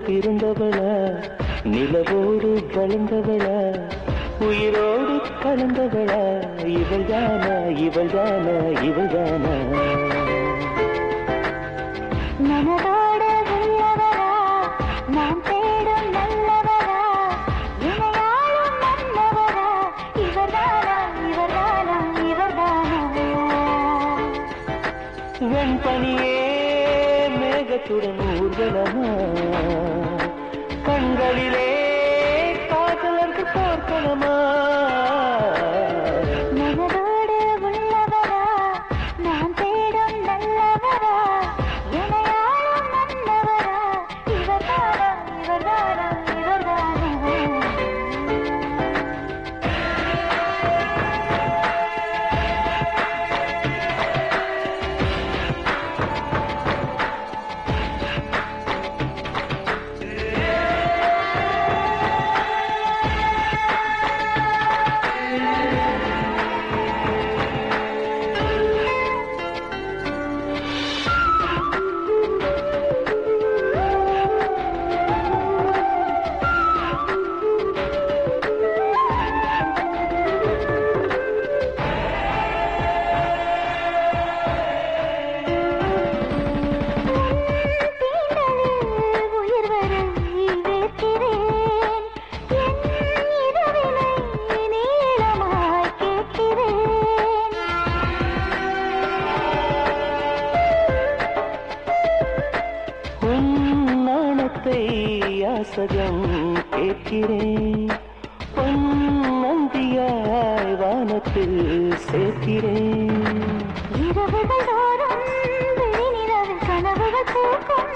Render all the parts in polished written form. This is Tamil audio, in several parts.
பிறந்தவளா நிலவோடு வளர்ந்தவளா உயிரோடு கலந்தவளா இவள்தானா இவள்தானா இவள்தானா மனதோடு உள்ளவரா நான் தேடும் நல்லவரா இணையாளும் மன்னவரா இவர்தானா இவர்தானா இவர்தானா வெண்பனியே மேகத்துடன் ஊர்வலமா கண்களிலே காதலர்கள் போர்க்களமா மனதோடு உள்ளவரா நான் தேடும் நல்லவரா இணையாளும் மன்னவரா இவர்தானா இவர்தானா இவர்தானா யாசகம் கேட்கிறேன் பொன்னந்தியாய் வானத்தில் சேர்க்கிறேன் இரவுகள் தோறும் விழிநிலவில் கனவுகள் பூக்கும்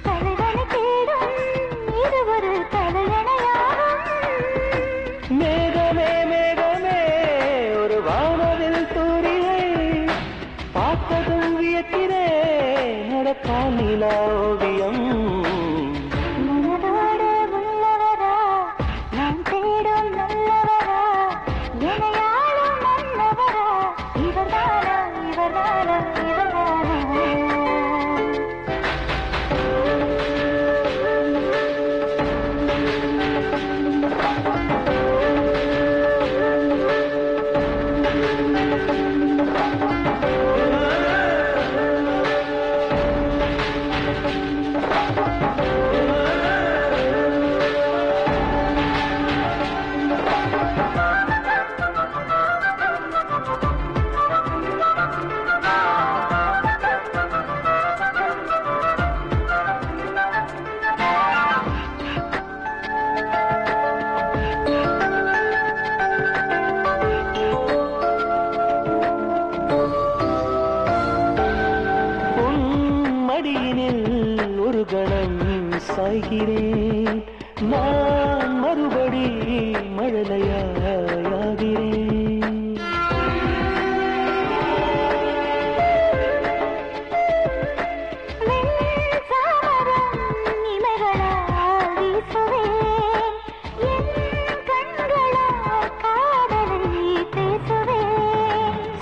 தலைவனை தேடும் இது ஒரு தலையணையாகும் மேகமே மேகமே ஒரு வானவில் தூரியை பார்த்ததும் வியக்கிறேன் நடக்கா நிலா ஓவியம் மனதோடு உள்ளவரா நான் தேடும் நல்லவரா இணையாளும் மன்னவரா இவர்தானா இவர்தானா இவர்தானா ஒரு கணம் சாய்கிறேன் நான் மறுபடி மழலையாகிறேன்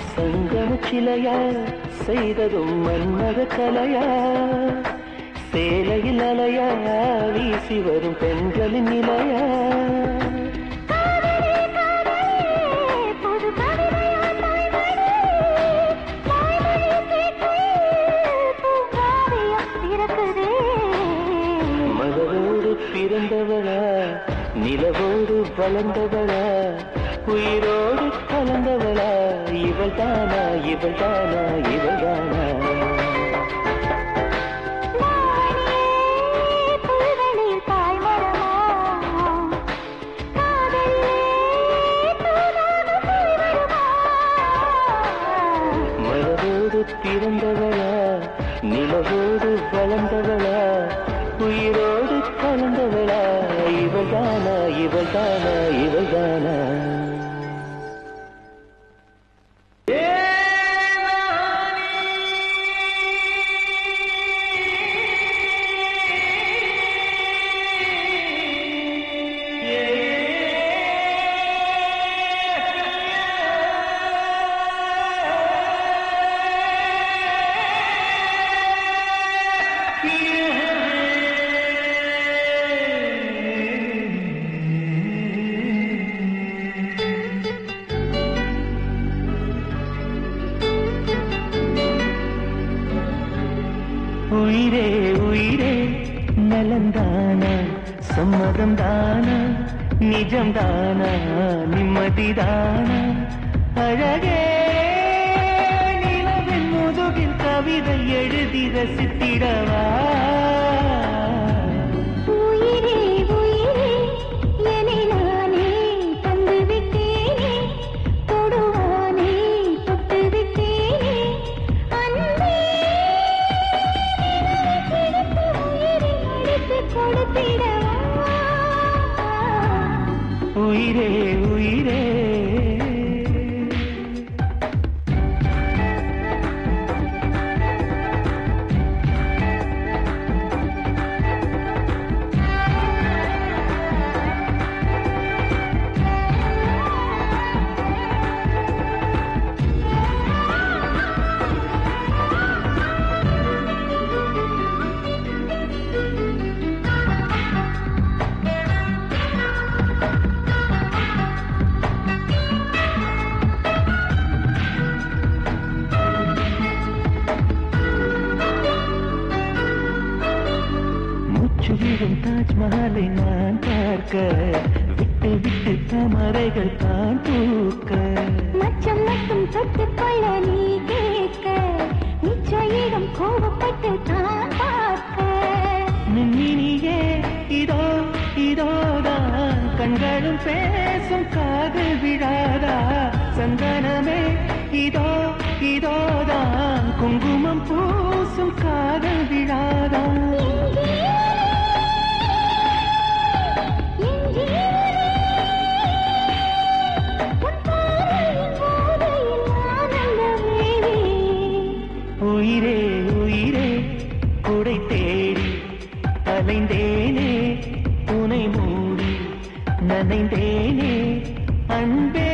சங்கம சிலையா செய்ததும் மன்மத கலையா சேலையில் அலையா வீசி வரும் பெண்களின் நிலையா மலரோடு பிறந்தவளா நிலவோடு வளர்ந்தவளா உயிரோடு கலந்தவளா இவள்தானா இவள்தானா இவள்தானா பிறந்தவளா நிலவோடு வளர்ந்தவளா உயிரோடு கலந்தவளா இவள்தானா இவள்தானா இவள்தானா நலந்தானா சம்மதம் தானா நிஜம் தானா நிம்மதிதானா அழகே நிலவின் முதுகில் கவிதை எழுதி ரசித்திடவா உயிரே உயிரே சுவிடும் தாஜ்மஹாலை நான் பார்க்க விட்டு விட்டு தாமரைகள் தான் பூக்க மச்சம் மட்டும் தொட்டுக்கொள்ள நீ கேட்க நிச்சயிடம் கோபப்பட்டு தான் பார்க்க மின்னினியே இதோ இதோதான் கண்களும் பேசும் காதல் விழாதா சந்தனமே இதோ இதோதான் குங்குமம் பூசும் காதல் விழாதா உயிரே உயிரே குடை தேடி அலைந்தேனே துணை மூடி நனைந்தேனே அன்பே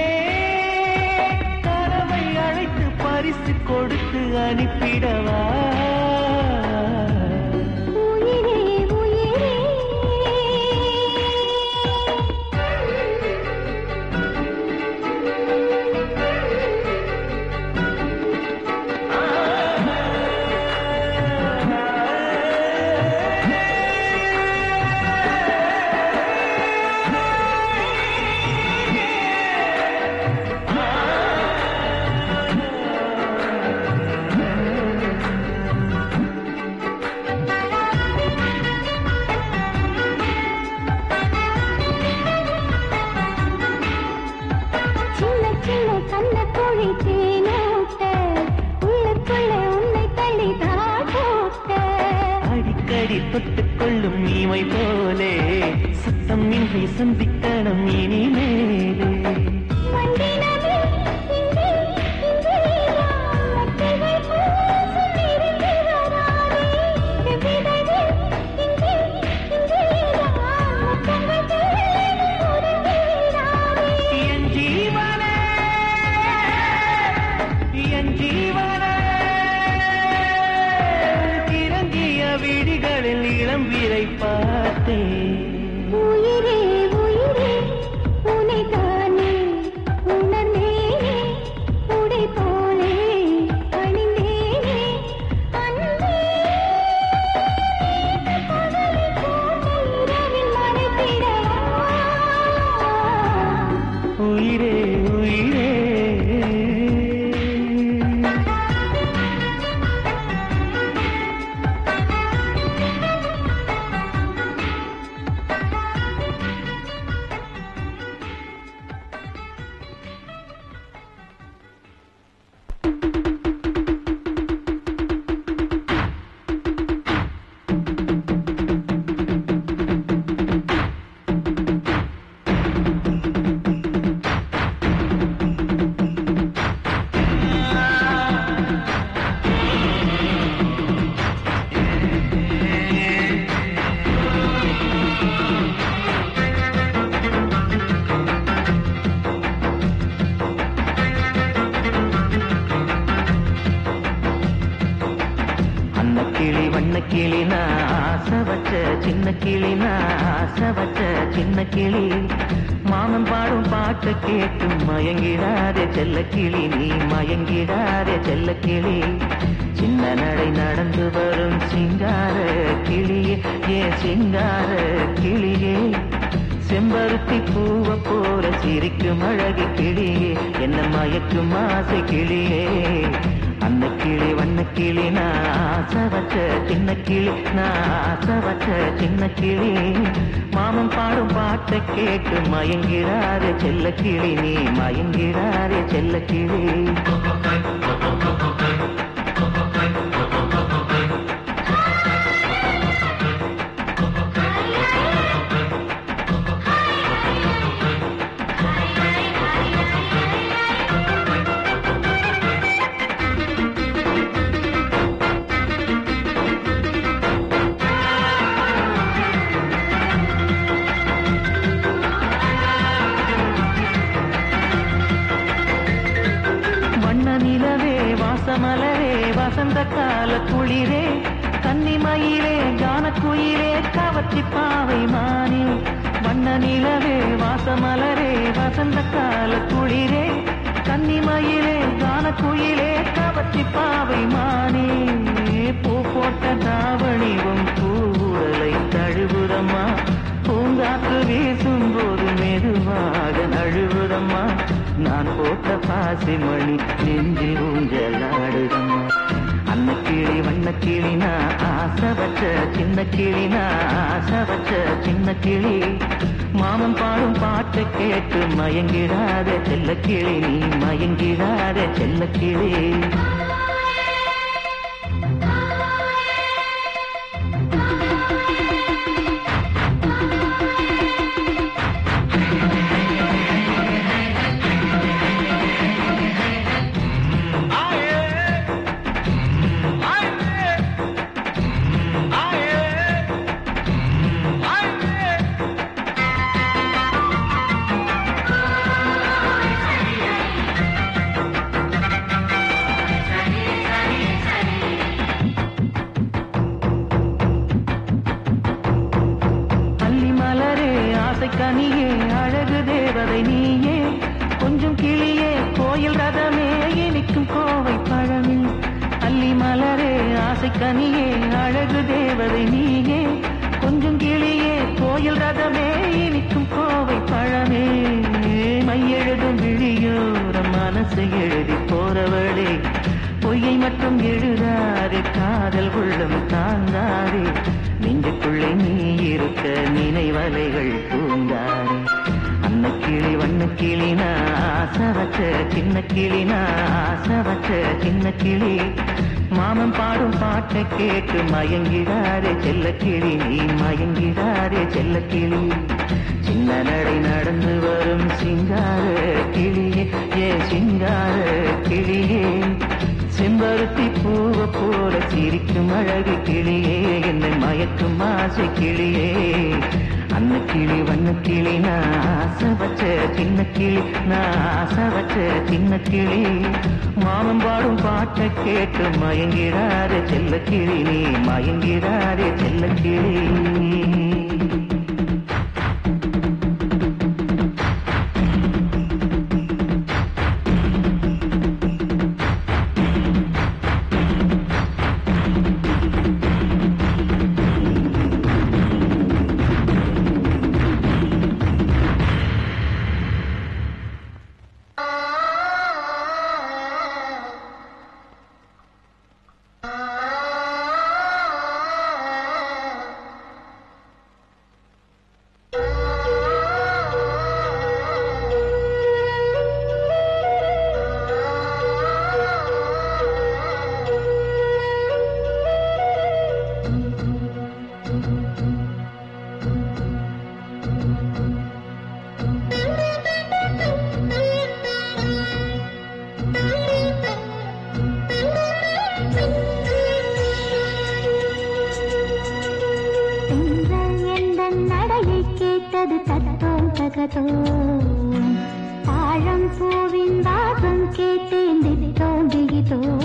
கனவை அழைத்து பரிசு கொடுத்து அனுப்பிடவா அடிக்கடி தொட்டுக்கொள்ளும் நீமை போலே சத்தம் இன்றி சந்திக்கணும் இனிமேலே விழிகளில் இளம் வீரை பார்த்தேன் உயிரே உயிரே உனை தானே உணர்ந்தேனே உடை போலே அணிந்தேனே அன்பே பகலை போல இரவில் மறைத்திடவா உயிரே உயிரே கிளி ஆசை வச்ச சின்ன கிளி ஆசை வச்ச சின்ன கிளி மாமன் பாடும் பாட்டு கேட்டு மயங்கிடாதே செல்ல கிளி நீ மயங்கிடாதே செல்ல கிளி சின்ன நடை நடந்து வரும் சிங்கார கிளியே ஏன் சிங்கார கிளியே செம்பருத்தி பூவ போல சிரிக்கும் அழகு கிளியே என்ன மயக்கும் ஆசை கிளியே அன்ன கிளி வண்ண கிளி நான் ஆசை வச்ச சின்ன கிளி நான் ஆசை வச்ச சின்ன கிளி மாமன் பாடும் பாட்டை கேட்டு மயங்கிறாரே செல்ல கிளி நீ மயங்கிறாரே செல்ல கிளி மலரே வசந்த கால குளிரே கன்னிமயிலே கானக்குயிலே கவர்ச்சி பாவை மானே வண்ண நிலவே வாசமலரே வசந்த கால குளிரே கன்னிமயிலே கானக்குயிலே கவர்ச்சி பாவை மானே பூ போட்ட தாவணிவும் பூவுடலை தழுவுதம்மா பூங்காற்று வீசும் போது மெதுவாக நழுவுதம்மா நான் போட்ட பாசி மணி நெஞ்சில் ஊஞ்சலாடுதம்மா அன்ன கிளி வண்ண கிளி நான் ஆசை வச்ச சின்ன கிளி நான் ஆசை வச்ச சின்ன கிளி மாமன் பாடும் பாட்டை கேட்டு மயங்கிடாதே செல்ல கிளி நீ மயங்கிடாதே செல்ல கிளி கனியே அழகு தேவதை நீயே கொஞ்சம் கிளியே கோயில் ரதமே இனிக்கும் கோவை பழமே அல்லி மலரே ஆசை கனியே அழகு தேவதை நீயே கொஞ்சம் கிளியே கோயில் ரதமே இனிக்கும் கோவை பழமே மையெழுதும் விழியோர மனசை எழுதி போறவளே பொய்யை மட்டும் எழுதாதே காதல் உள்ளம் தாங்காதே நெஞ்சுக்குள்ளே நீ இருக்க நினைவலைகள் தூங்காதே அன்ன கிளி வண்ண கிளி நான் ஆசை வச்ச சின்ன கிளி நான் ஆசை வச்ச சின்ன கிளி மாமன் பாடும் பாட்டை கேட்டு மயங்கிடாதே செல்ல கிளி நீ மயங்கிடாதே செல்ல கிளி சின்ன நடை நடந்து வரும் சிங்கார கிளியே ஏ சிங்கார கிளியே செம்பருத்தி பூவ போல சிரிக்கும் அழகு கிளியே என்னை மயக்கும் ஆசை கிளியே அன்ன கிளி வண்ண கிளி நான் ஆசை வச்ச சின்ன கிளி நான் ஆசை வச்ச சின்ன கிளி மாமன் பாடும் பாட்டை கேட்டு மயங்கிறாரே செல்ல கிளி நீ மயங்கிறாரே செல்ல கிளி தாழம் பூவின் வாசம் கேட்டேன் திட்டோம் திகிட்டோம்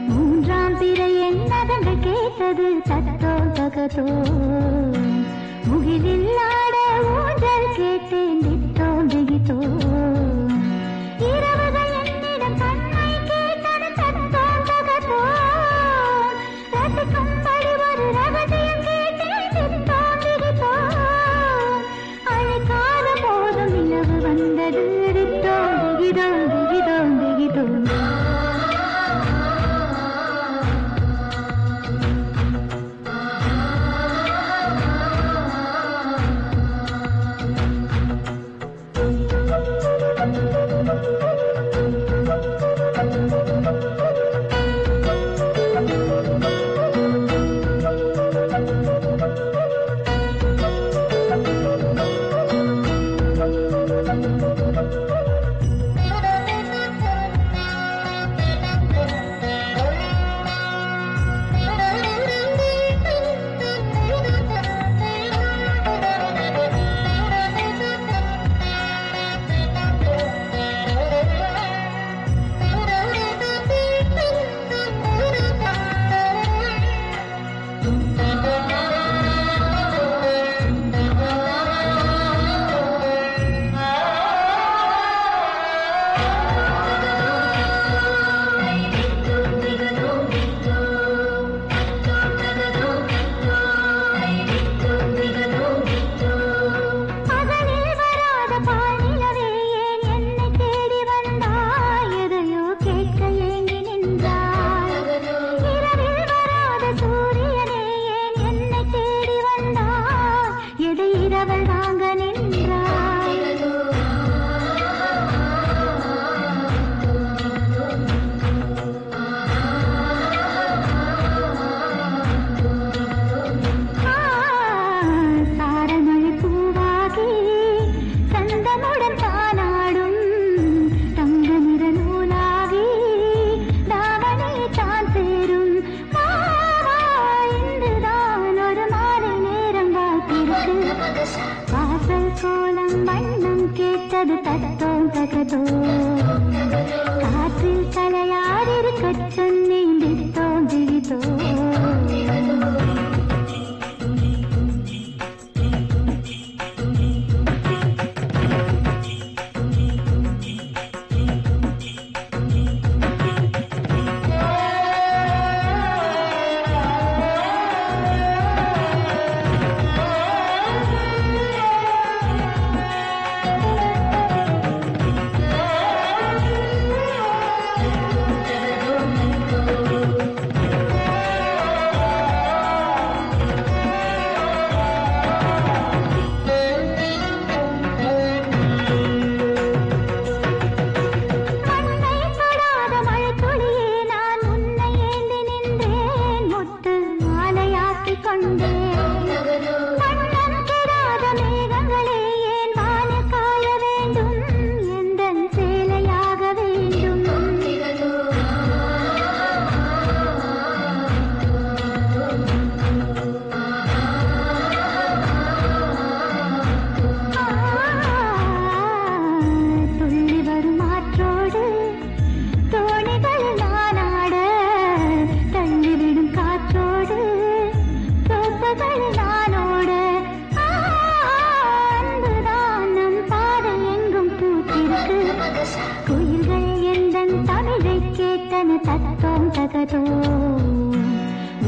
மூன்றாம் பிறை என்னதங்கள் கேட்டது தட்டோம் தகத்தோம் முகிலில் ஆட ஊஞ்சல் கேட்டேன் திட்டோம் திகிட்டோம் இரவுகள் என்னிடம் கண்ணை கேட்டது தட்டோம் தகத்தோம் கேட்டது தத்தோம் தகதோ காற்றில் தலையாடிருக்கச் சொன்னேன் தித்தோம் திகிதோ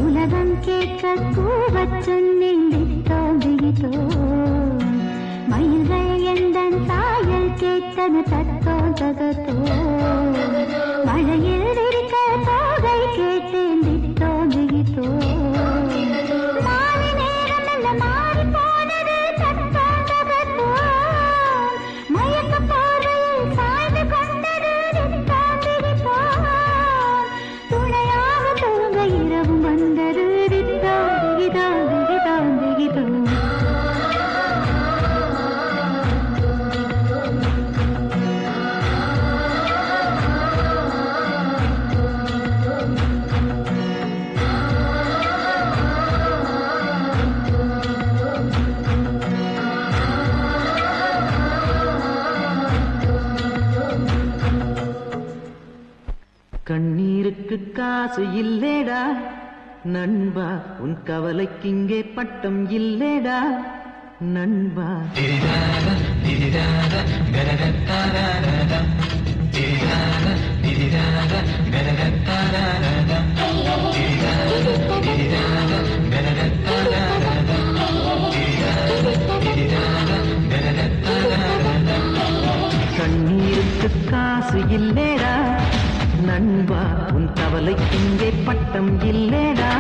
உலகம் கேட்க கூவச் சொன்னேன் தித்தோம் திகிதோ மயில்கள் எந்தன் சாயல் கேட்டன தத்தோம் தகதோ மழையில் இருக்க தோகை கேட்டேன் தித்தோம் திகிதோ மாலை நேரம் நல்ல மாறி போனது தத்தோம் தகதோ மயக்க பார்வையில் சாய்ந்து கொண்டது தித்தோம் திகிதோ துணையாக தூங்க இரவும் வந்தது தித்தோம் திகிதோம் திகிதோம் திகிதோம் கண்ணீருக்கு காசு இல்லேடா நண்பா உன் கவலைக்கு இங்கே பட்டம் இல்லேடா நண்பா கண்ணீருக்கு காசு இல்லேடா நண்பா உன் கவலைக்கு இங்கே பட்டம் இல்லேடா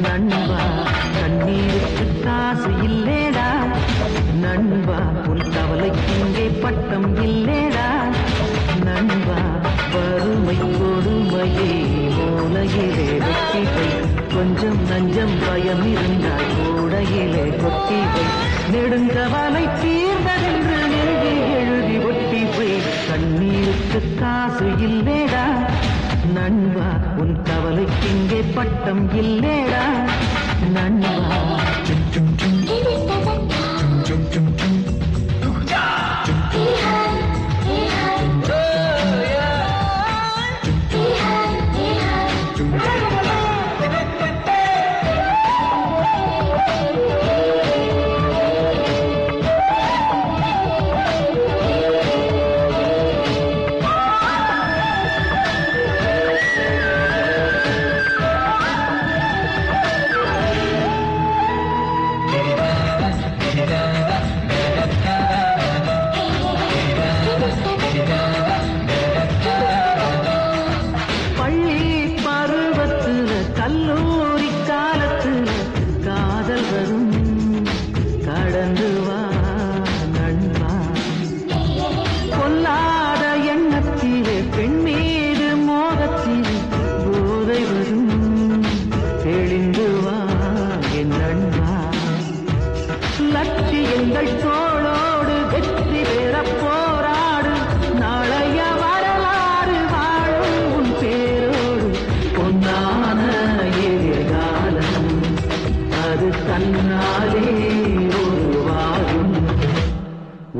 நண்பா கண்ணீருக்கு காசு இல்லேடா நண்பா உன் கவலைக்கு இங்கே பட்டம் இல்லேடா நண்பா வறுமை கொடுமையே மூலையிலே வெட்டிவை கொஞ்சம் நஞ்சம் பயம் இருந்தால் கூடையிலே கொட்டிவை நெடுங்கவலை தீர்ந்ததென்று நெருங்கி எழுதி ஒட்டிவை கண்ணீருக்கு காசு இல்லேடா நண்பா உன் கவலைக்கு இங்கே பட்டம் இல்லேடா நண்பா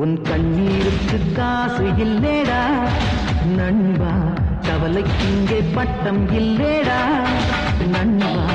உன் கண்ணீருக்கு காசு இல்லேடா நண்பா கவலைக்கு இங்கே பட்டம் இல்லேடா நண்பா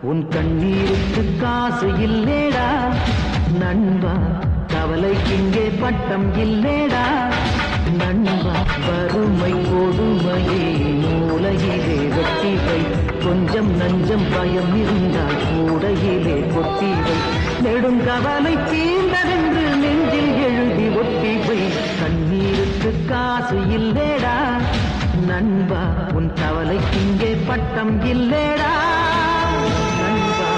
உன் கண்ணீருக்கு காசு இல்லேடா நண்பா கவலைக்கு இங்கே பட்டம் இல்லேடா நண்பா வறுமை கொடுமையே மூலையிலே வெட்டிவை கொஞ்சம் நஞ்சம் பயம் இருந்தால் கூடையிலே கொட்டிவை நெடுங்கவலை தீர்ந்ததென்று நெஞ்சில் எழுதி ஒட்டிவை கண்ணீருக்கு காசு இல்லேடா நண்பா உன் கவலைக்கு இங்கே பட்டம் இல்லேடா நண்பா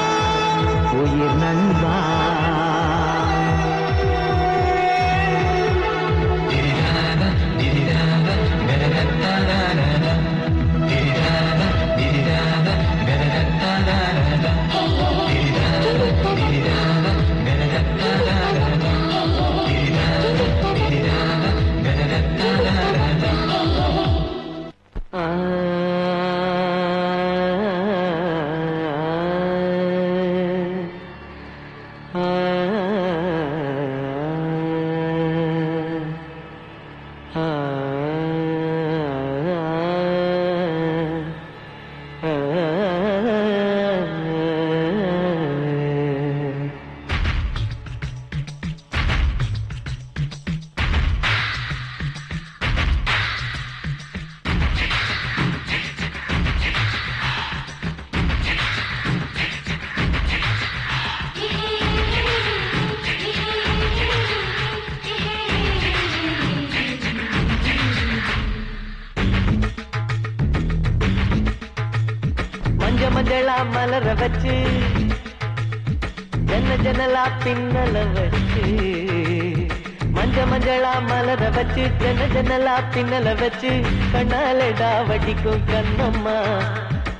உயிர் நண்பா மஞ்சளா மலர வச்சு ஜன்னலா பின்னல வச்சு மஞ்சளா மலர வச்சு ஜன்னலா பின்னல வச்சு கண்ணாலடா வடிக்கும் கண்ணம்மா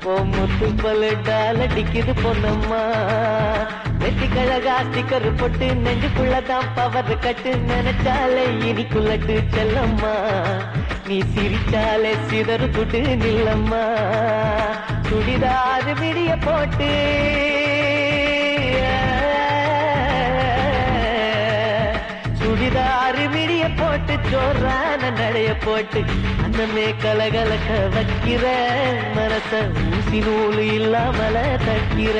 ஓ முத்து பல்லடால் அடிக்குது பொன்னம்மா வெட்டி கழகா ஸ்டிக்கர் போட்டு நெஞ்சுக்குள்ளதான் பவர் கட்டு நினைச்சாலே இனிக்குள்ளட்டு செல்லம்மா நீ சிரிச்சாலே சிதறு துட்டு நில்லம்மா சுடிதாறு விடிய போட்டு சுடிதாறு விடிய போட்டு சோறான நடைய போட்டு அந்தமே கலகலக்க வைக்கிற மனச ஊசி நூலு இல்லாமல தக்கிற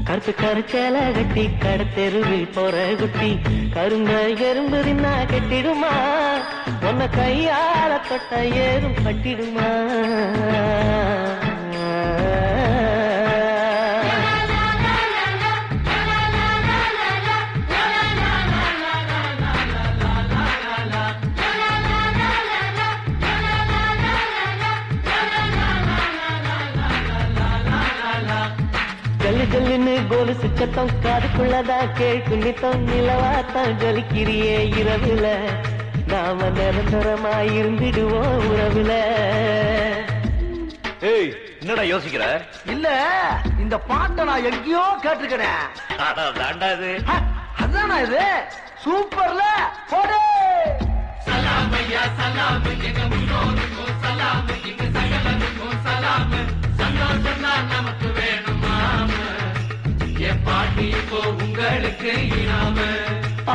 கருத்து கருச்சல கட்டி கடத்தெருவில் போற குட்டி கருங்க எறும்பு தின்னா கட்டிடுமா உன்ன கையால தொட்ட ஏறும் கட்டிடுமா ஜல்லு ஜல்லுன்னு கோலுசு சத்தம் காதுக்குள்ளதான் கேட்கும் நித்தம் நிலவாத்தான் ஜொலிக்கிறியே இரவுல நாம நிரந்தரமாயிருந்திடுவோம் உறவுல ஏய், என்னடா யோசிக்கிற? இல்ல இந்த பாட்டை நான் எங்கேயோ கேட்டிருக்கிறேன். தாண்டா இது. அதானா இது? சூப்பர்ல போடு. சலாம் ஐயா சலாம், எங்க முன்னோருக்கும் சலாம், எங்க சகலருக்கும் சலாம். சந்தோஷம் தான் நமக்கு வேணுமாம, என் பாட்டி இப்போ உங்களுக்கு இனாம.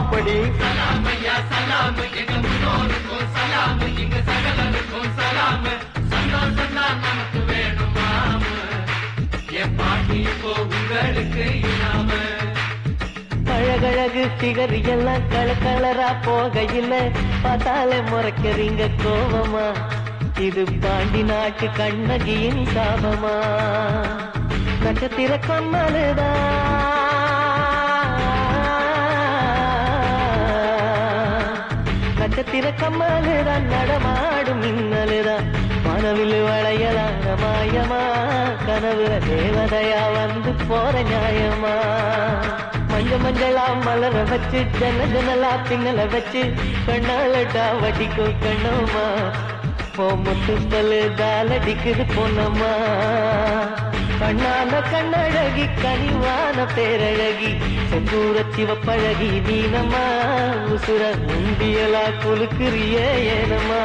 அப்படி சலாம் ஐயா சலாம், எங்க முன்னோருக்கும் சலாம், எங்க சகலருக்கும் சலாம். சந்தோஷம் தான் நமக்கு வேணுமாம, என் பாட்டி இப்போ உங்களுக்கு இனாம. அழகழகு ஃபிகர் எல்லாம் கலரா போகையில பார்த்தாலே முறைக்கிறீங்க கோவமா? இது பாண்டி நாட்டு கண்ணகியின் சாபமா? நட்சத்திர கம்மலுதான் நட்சத்திர கம்மலுதான் நடமாடும் மின்னலுதான் மனவில் வளையலான மாயமா? கனவுல தேவதையா வந்து போற நியாயமா? மஞ்ச மஞ்சளா மலர வச்சு ஜனலா பின்னல வச்சு கண்ணாலட்டா வடிக்கும் கண்ணம்மா. முத்து பல்லு தாலடிக்குது பொன்னம்மா. கண்ணான கண்ணழகி கனிவான பேரழகி செந்தூர சிவப்பழகி நீனம்மா. உசுர உண்டியலா குலுக்குறிய ஏனம்மா?